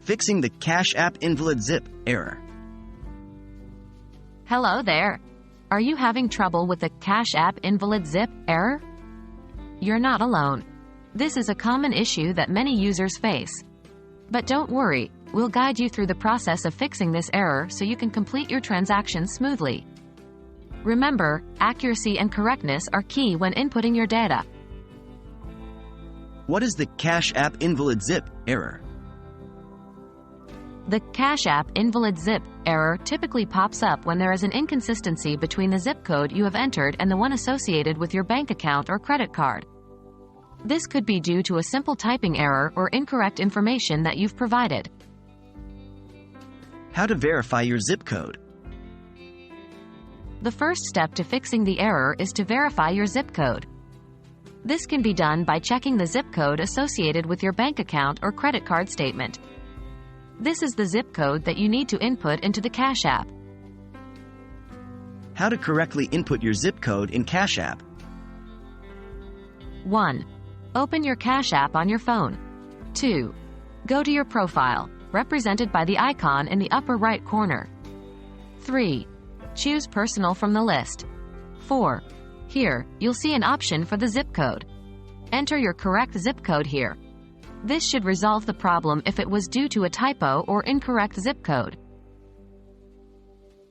Fixing the Cash App Invalid Zip error. Hello there. Are you having trouble with the Cash App Invalid Zip error? You're not alone. This is a common issue that many users face. But don't worry, we'll guide you through the process of fixing this error so you can complete your transactions smoothly. Remember, accuracy and correctness are key when inputting your data. What is the Cash App Invalid Zip error? The Cash App Invalid Zip error typically pops up when there is an inconsistency between the zip code you have entered and the one associated with your bank account or credit card. This could be due to a simple typing error or incorrect information that you've provided. How to verify your zip code. The first step to fixing the error is to verify your zip code. This can be done by checking the zip code associated with your bank account or credit card statement. This is the zip code that you need to input into the Cash App. How to correctly input your zip code in Cash App. 1. Open your Cash App on your phone. 2. Go to your profile, represented by the icon in the upper right corner. 3. Choose Personal from the list. 4. Here, you'll see an option for the zip code. Enter your correct zip code here. This should resolve the problem if it was due to a typo or incorrect zip code.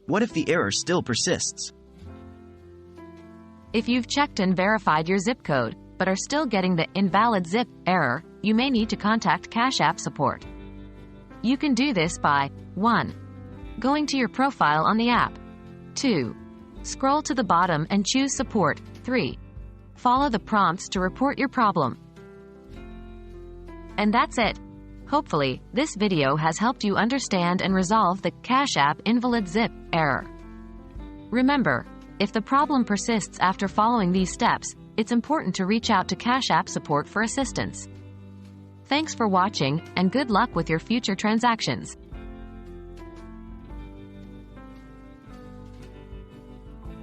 What if the error still persists? If you've checked and verified your zip code, but are still getting the invalid zip error, you may need to contact Cash App support. You can do this by 1. Going to your profile on the app. 2. Scroll to the bottom and choose Support. 3. Follow the prompts to report your problem. And that's it. Hopefully, this video has helped you understand and resolve the Cash App Invalid Zip error. Remember, if the problem persists after following these steps, it's important to reach out to Cash App support for assistance. Thanks for watching, and good luck with your future transactions.